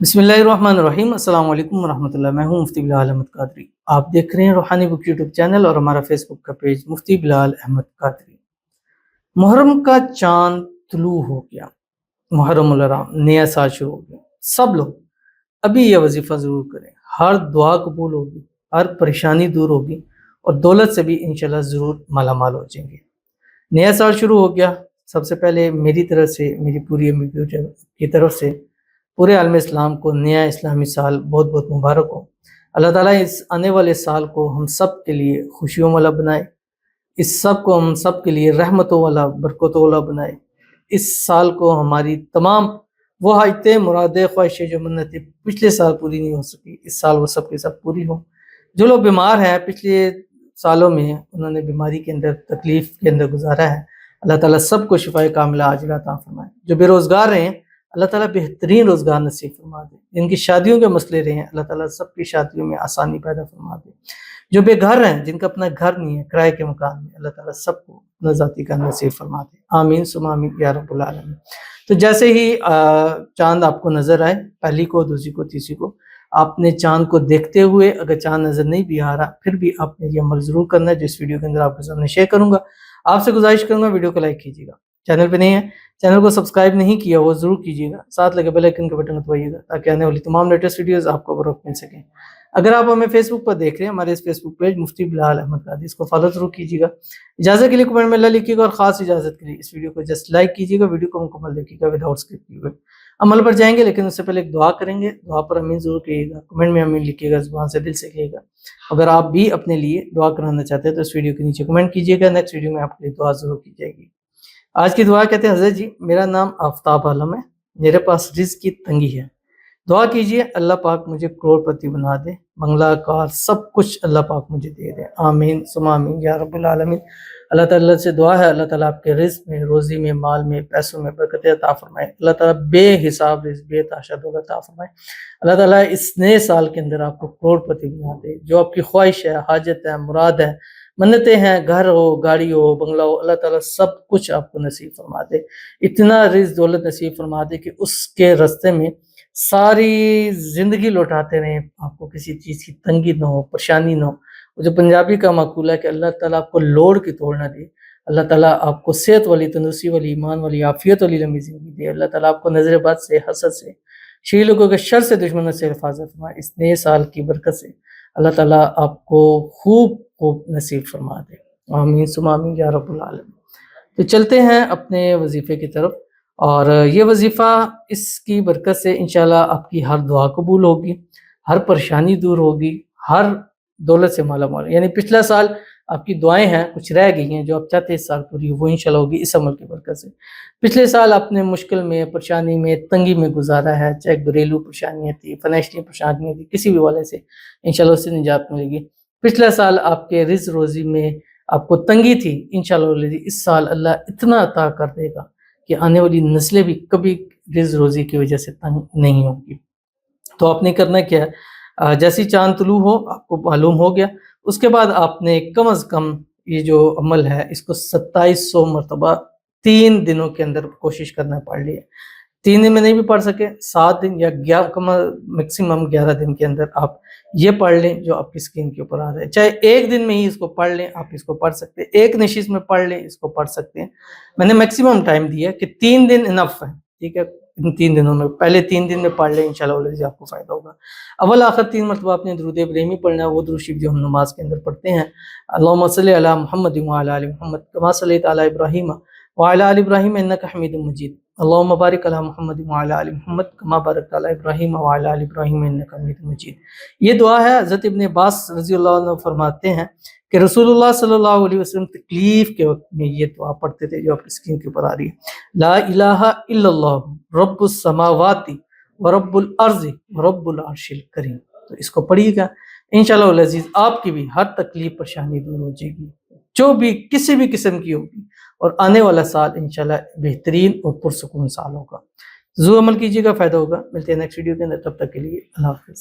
بسم اللہ الرحمن الرحیم۔ السلام علیکم ورحمۃ اللہ۔ میں ہوں مفتی بلال احمد قادری۔ آپ دیکھ رہے ہیں روحانی بک یوٹیوب چینل اور ہمارا فیس بک کا پیج مفتی بلال احمد قادری۔ محرم کا چاند طلوع ہو گیا، محرم الحرام، نیا سال شروع ہو گیا۔ سب لوگ ابھی یہ وظیفہ ضرور کریں، ہر دعا قبول ہوگی، ہر پریشانی دور ہوگی اور دولت سے بھی انشاءاللہ ضرور مالا مال ہو جائیں گے۔ نیا سال شروع ہو گیا۔ سب سے پہلے میری طرف سے، میری پوری امی کی طرف سے پورے عالم اسلام کو نیا اسلامی سال بہت بہت مبارک ہو۔ اللہ تعالیٰ اس آنے والے سال کو ہم سب کے لیے خوشیوں والا بنائے، اس سب کو ہم سب کے لیے رحمتوں والا، برکتوں والا بنائے۔ اس سال کو ہماری تمام وہ حاجتیں، مرادیں، خواہشیں جو منتیں پچھلے سال پوری نہیں ہو سکی، اس سال وہ سب کے سب پوری ہوں۔ جو لوگ بیمار ہیں، پچھلے سالوں میں انہوں نے بیماری کے اندر، تکلیف کے اندر گزارا ہے، اللہ تعالیٰ سب کو شفائے کاملہ عاجلہ عطا فرمائے۔ جو بے روزگار ہیں، اللہ تعالیٰ بہترین روزگار نصیب فرما دے۔ جن کی شادیوں کے مسئلے رہے ہیں، اللہ تعالیٰ سب کی شادیوں میں آسانی پیدا فرما دے۔ جو بے گھر ہیں، جن کا اپنا گھر نہیں ہے، کرائے کے مکان میں، اللہ تعالیٰ سب کو اپنا ذاتی گھر نصیب فرما دے۔ آمین ثم آمین یا رب العالمین۔ تو جیسے ہی چاند آپ کو نظر آئے، پہلی کو، دوسری کو، تیسری کو، آپ نے چاند کو دیکھتے ہوئے، اگر چاند نظر نہیں بھی آ رہا پھر بھی آپ نے یہ عمل ضرور کرنا ہے جو اس ویڈیو کے اندر آپ کے سامنے شیئر کروں گا۔ آپ سے گزارش کروں گا ویڈیو کو لائک کیجیے گا، چینل پہ نہیں ہے چینل کو سبسکرائب نہیں کیا وہ ضرور کیجیے گا، ساتھ لگے بیل آئیکن کا بٹن دبائیے گا تاکہ آنے والی تمام لیٹسٹ ویڈیوز آپ کو بروقت مل سکیں۔ اگر آپ ہمیں فیس بک پر دیکھ رہے ہیں، ہمارے اس فیس بک پیج مفتی بلال احمد قادری، اس کو فالو ضرور کیجیے گا۔ اجازت کے لیے کمنٹ میں اللہ لکھیے گا اور خاص اجازت کے لیے اس ویڈیو کو جسٹ لائک کیجیے گا، ویڈیو کو مکمل دیکھیے گا وداؤٹ اسکپ کیے ہوئے۔ عمل پر جائیں گے لیکن اس سے پہلے ایک دعا کریں گے، دعا پر امین ضرور کہیے گا، کمنٹ میں امین لکھیے گا، زبان سے دل سے کہیے گا۔ اگر آپ بھی اپنے لیے دعا کرانا چاہتے ہیں تو اس ویڈیو کے نیچے کمنٹ کیجیے گا، نیکسٹ ویڈیو میں آپ کے لیے دعا ضرور کی جائے گی۔ آج کی دعا کہتے ہیں، حضرت جی میرا نام آفتاب عالم ہے، میرے پاس رزق کی تنگی ہے، دعا کیجئے اللہ پاک مجھے کروڑ پتی بنا دے، بنگلہ کار سب کچھ اللہ پاک مجھے دے دے۔ آمین ثم آمین یا رب العالمین۔ اللہ تعالیٰ سے دعا ہے، اللہ تعالیٰ آپ کے رزق میں، روزی میں، مال میں، پیسوں میں برکت عطا فرمائے۔ اللہ تعالیٰ بے حساب رزق، بے تحاشا دولت عطا فرمائے۔ اللہ تعالیٰ اس نئے سال کے اندر آپ کو کروڑ پتی بنا دے۔ جو آپ کی خواہش ہے، حاجت ہے، مراد ہے، منتیں ہیں، گھر ہو، گاڑی ہو، بنگلہ ہو، اللہ تعالیٰ سب کچھ آپ کو نصیب فرما دے۔ اتنا رزق دولت نصیب فرما دے کہ اس کے راستے میں ساری زندگی لوٹاتے رہیں، آپ کو کسی چیز کی تنگی نہ ہو، پریشانی نہ ہو۔ وہ جو پنجابی کا مقولہ ہے کہ اللہ تعالیٰ آپ کو لوڑ کے توڑ نہ دے، اللہ تعالیٰ آپ کو صحت والی، تندرستی والی، ایمان والی، عافیت والی لمبی زندگی دے، اللہ تعالیٰ آپ کو نظر بد سے، حسد سے، شریر لوگوں کے شر سے، دشمنوں سے حفاظت فرمائے۔ اس نئے سال کی برکت سے اللہ تعالیٰ آپ کو خوب خوب نصیب فرما دے۔ آمین ثم آمین یا رب العالمین۔ تو چلتے ہیں اپنے وظیفے کی طرف، اور یہ وظیفہ اس کی برکت سے انشاءاللہ آپ کی ہر دعا قبول ہوگی، ہر پریشانی دور ہوگی، ہر دولت سے مالا مال۔ یعنی پچھلا سال آپ کی دعائیں ہیں کچھ رہ گئی ہیں جو آپ چاہتے ہیں اس سال پوری ہو، وہ انشاءاللہ ہوگی اس عمل کی برکت سے۔ پچھلے سال آپ نے مشکل میں، پریشانی میں، تنگی میں گزارا ہے، چاہے گھریلو پریشانیاں تھی، فائنینشلی پریشانیاں تھی، کسی بھی والے سے انشاءاللہ اس سے نجات ملے گی۔ پچھلا سال آپ کے رزق روزی میں آپ کو تنگی تھی، انشاءاللہ اس سال اللہ اتنا عطا کر دے گا کہ آنے والی نسلیں بھی کبھی رزق روزی کی وجہ سے تنگ نہیں ہوں گی۔ تو آپ نے کرنا کیا ہے، جیسی چاند طلوع ہو آپ کو معلوم ہو گیا، اس کے بعد آپ نے کم از کم یہ جو عمل ہے اس کو 2700 مرتبہ 3 دنوں کے اندر کوشش کرنا پڑھ لیے۔ 3 دن میں نہیں بھی پڑھ سکے، 7 دن یا میکسیمم 11 دن کے اندر آپ یہ پڑھ لیں جو آپ کی اسکرین کے اوپر آ رہا ہے۔ چاہے ایک دن میں ہی اس کو پڑھ لیں، آپ اس کو پڑھ سکتے ہیں، ایک نشست میں پڑھ لیں، اس کو پڑھ سکتے ہیں۔ میں نے میکسیمم ٹائم دیا کہ 3 دن انف ہے، ٹھیک ہے، ان 3 دنوں میں پہلے 3 دن میں پڑھ لیں، انشاءاللہ آپ کو فائدہ ہوگا۔ اول آخر 3 مرتبہ آپ نے درود ابراہیمی پڑھنا ہے، وہ درود شریف جو ہم نماز کے اندر پڑھتے ہیں، اللہم صلی علی محمد وعلی آل محمد کما صلیت علی ابراہیم وعلی آل ابراہیم انک حمید مجید، اللہم بارک علی محمد وعلی آل محمد کما بارکت علی ابراہیم وعلی آل ابراہیم انک حمید مجید۔ یہ دعا ہے، حضرت ابن عباس رضی اللہ عنہ فرماتے ہیں کہ رسول اللہ صلی اللہ علیہ وسلم تکلیف کے وقت میں یہ دعا پڑھتے تھے جو آپ کی اسکرین کے اوپر آ رہی ہے، لا الہ الا اللہ رب السماوات ورب الارض ورب العرش الکریم۔ تو اس کو پڑھیے گا، انشاءاللہ العزیز آپ کی بھی ہر تکلیف پریشانی دور ہو جائے گی، جو بھی کسی بھی قسم کی ہوگی، اور آنے والا سال انشاءاللہ بہترین اور پرسکون سال ہوگا۔ ضرور عمل کیجیے گا، فائدہ ہوگا۔ ملتے ہیں نیکسٹ ویڈیو کے اندر، تب تک کے لیے اللہ حافظ۔